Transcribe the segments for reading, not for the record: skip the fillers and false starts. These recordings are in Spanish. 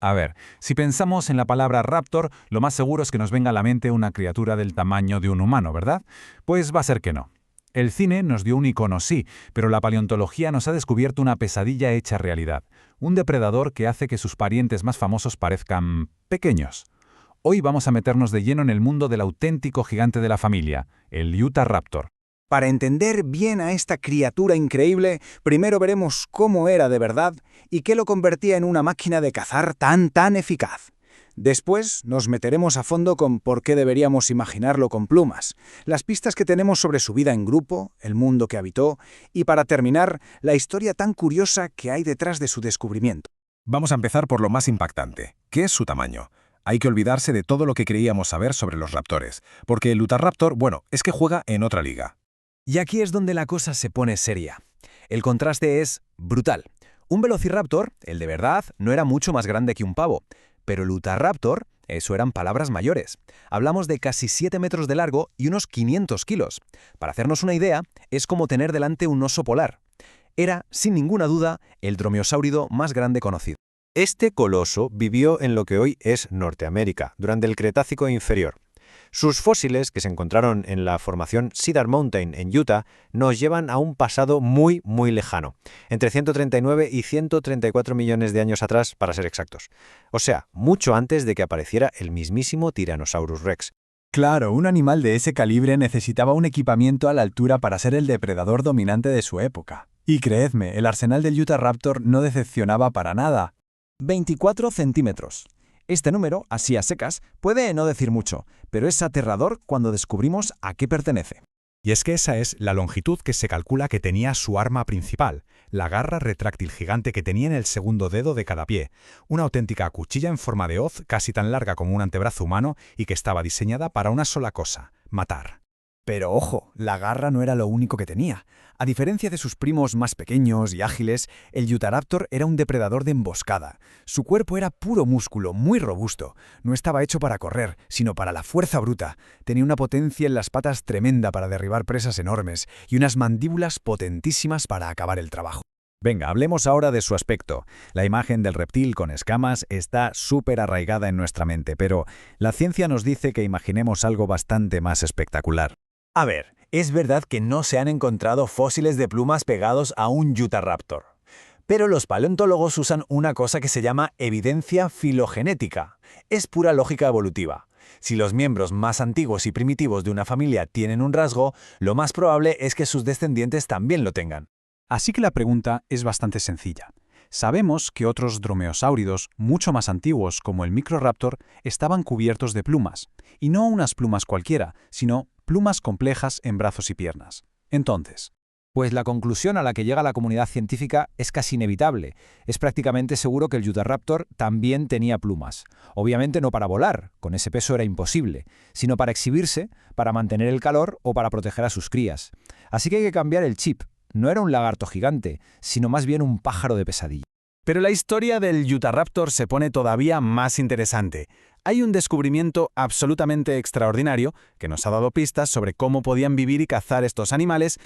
A ver, si pensamos en la palabra raptor, lo más seguro es que nos venga a la mente una criatura del tamaño de un humano, ¿verdad? Pues va a ser que no. El cine nos dio un icono, sí, pero la paleontología nos ha descubierto una pesadilla hecha realidad. Un depredador que hace que sus parientes más famosos parezcan pequeños. Hoy vamos a meternos de lleno en el mundo del auténtico gigante de la familia, el Utahraptor. Para entender bien a esta criatura increíble, primero veremos cómo era de verdad y qué lo convertía en una máquina de cazar tan eficaz. Después nos meteremos a fondo con por qué deberíamos imaginarlo con plumas, las pistas que tenemos sobre su vida en grupo, el mundo que habitó y, para terminar, la historia tan curiosa que hay detrás de su descubrimiento. Vamos a empezar por lo más impactante, que es su tamaño. Hay que olvidarse de todo lo que creíamos saber sobre los raptores, porque el Utahraptor, bueno, es que juega en otra liga. Y aquí es donde la cosa se pone seria. El contraste es brutal. Un velociraptor, el de verdad, no era mucho más grande que un pavo, pero el Utahraptor, eso eran palabras mayores. Hablamos de casi 7 metros de largo y unos 500 kilos. Para hacernos una idea, es como tener delante un oso polar. Era, sin ninguna duda, el dromeosáurido más grande conocido. Este coloso vivió en lo que hoy es Norteamérica, durante el Cretácico inferior. Sus fósiles, que se encontraron en la formación Cedar Mountain en Utah, nos llevan a un pasado muy lejano, entre 139 y 134 millones de años atrás, para ser exactos. O sea, mucho antes de que apareciera el mismísimo Tyrannosaurus Rex. Claro, un animal de ese calibre necesitaba un equipamiento a la altura para ser el depredador dominante de su época. Y creedme, el arsenal del Utahraptor no decepcionaba para nada. 24 centímetros. Este número, así a secas, puede no decir mucho, pero es aterrador cuando descubrimos a qué pertenece. Y es que esa es la longitud que se calcula que tenía su arma principal, la garra retráctil gigante que tenía en el segundo dedo de cada pie, una auténtica cuchilla en forma de hoz casi tan larga como un antebrazo humano y que estaba diseñada para una sola cosa: matar. Pero ojo, la garra no era lo único que tenía. A diferencia de sus primos más pequeños y ágiles, el Utahraptor era un depredador de emboscada. Su cuerpo era puro músculo, muy robusto. No estaba hecho para correr, sino para la fuerza bruta. Tenía una potencia en las patas tremenda para derribar presas enormes y unas mandíbulas potentísimas para acabar el trabajo. Venga, hablemos ahora de su aspecto. La imagen del reptil con escamas está súper arraigada en nuestra mente, pero la ciencia nos dice que imaginemos algo bastante más espectacular. A ver, es verdad que no se han encontrado fósiles de plumas pegados a un Utahraptor. Pero los paleontólogos usan una cosa que se llama evidencia filogenética. Es pura lógica evolutiva. Si los miembros más antiguos y primitivos de una familia tienen un rasgo, lo más probable es que sus descendientes también lo tengan. Así que la pregunta es bastante sencilla. Sabemos que otros dromeosáuridos, mucho más antiguos como el Microraptor, estaban cubiertos de plumas. Y no unas plumas cualquiera, sino plumas complejas en brazos y piernas. Entonces, Pues la conclusión a la que llega la comunidad científica es casi inevitable. Es prácticamente seguro que el Utahraptor también tenía plumas. Obviamente no para volar, con ese peso era imposible, sino para exhibirse, para mantener el calor o para proteger a sus crías. Así que hay que cambiar el chip. No era un lagarto gigante, sino más bien un pájaro de pesadilla. Pero la historia del Utahraptor se pone todavía más interesante. Hay un descubrimiento absolutamente extraordinario que nos ha dado pistas sobre cómo podían vivir y cazar estos animales.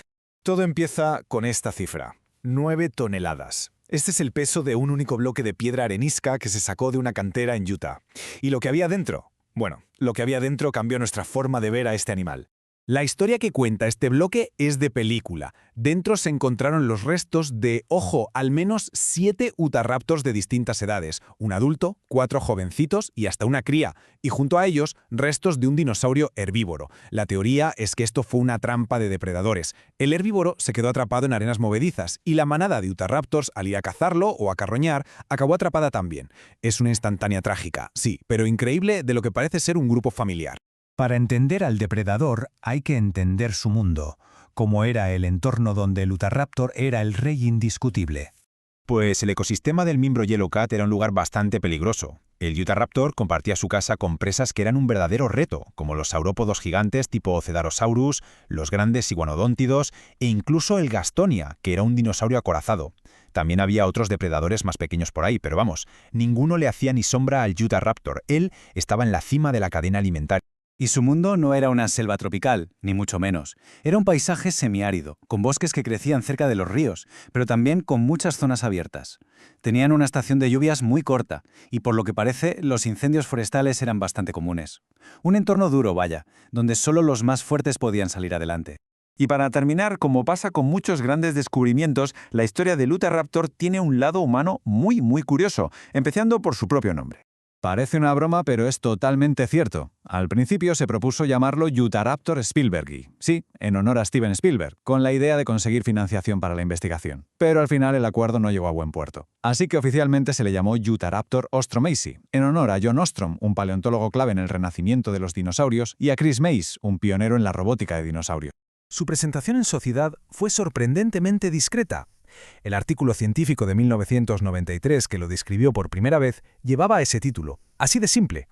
Todo empieza con esta cifra: 9 toneladas. Este es el peso de un único bloque de piedra arenisca que se sacó de una cantera en Utah. ¿Y lo que había dentro? Bueno, lo que había dentro cambió nuestra forma de ver a este animal. La historia que cuenta este bloque es de película. Dentro se encontraron los restos de, ojo, al menos 7 Utahraptors de distintas edades, un adulto, 4 jovencitos y hasta una cría, y junto a ellos restos de un dinosaurio herbívoro. La teoría es que esto fue una trampa de depredadores. El herbívoro se quedó atrapado en arenas movedizas y la manada de Utahraptors, al ir a cazarlo o a carroñar, acabó atrapada también. Es una instantánea trágica, sí, pero increíble de lo que parece ser un grupo familiar. Para entender al depredador hay que entender su mundo, como era el entorno donde el Utahraptor era el rey indiscutible. Pues el ecosistema del miembro Yellowcat era un lugar bastante peligroso. El Utahraptor compartía su casa con presas que eran un verdadero reto, como los saurópodos gigantes tipo Cedarosaurus, los grandes iguanodóntidos e incluso el Gastonia, que era un dinosaurio acorazado. También había otros depredadores más pequeños por ahí, pero vamos, ninguno le hacía ni sombra al Utahraptor. Él estaba en la cima de la cadena alimentaria. Y su mundo no era una selva tropical, ni mucho menos. Era un paisaje semiárido, con bosques que crecían cerca de los ríos, pero también con muchas zonas abiertas. Tenían una estación de lluvias muy corta, y por lo que parece, los incendios forestales eran bastante comunes. Un entorno duro, vaya, donde solo los más fuertes podían salir adelante. Y para terminar, como pasa con muchos grandes descubrimientos, la historia del Utahraptor tiene un lado humano muy curioso, empezando por su propio nombre. Parece una broma, pero es totalmente cierto. Al principio se propuso llamarlo Utahraptor Spielbergi, sí, en honor a Steven Spielberg, con la idea de conseguir financiación para la investigación. Pero al final el acuerdo no llegó a buen puerto. Así que oficialmente se le llamó Utahraptor Ostromacy, en honor a John Ostrom, un paleontólogo clave en el renacimiento de los dinosaurios, y a Chris Mace, un pionero en la robótica de dinosaurios. Su presentación en sociedad fue sorprendentemente discreta. El artículo científico de 1993 que lo describió por primera vez llevaba ese título, así de simple.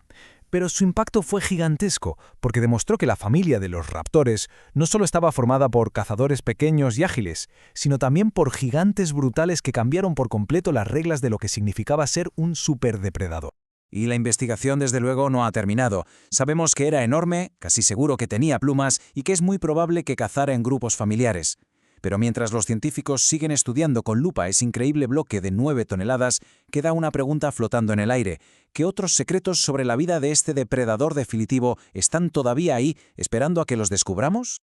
Pero su impacto fue gigantesco, porque demostró que la familia de los raptores no solo estaba formada por cazadores pequeños y ágiles, sino también por gigantes brutales que cambiaron por completo las reglas de lo que significaba ser un superdepredador. Y la investigación desde luego no ha terminado. Sabemos que era enorme, casi seguro que tenía plumas y que es muy probable que cazara en grupos familiares. Pero mientras los científicos siguen estudiando con lupa ese increíble bloque de 9 toneladas, queda una pregunta flotando en el aire. ¿Qué otros secretos sobre la vida de este depredador definitivo están todavía ahí, esperando a que los descubramos?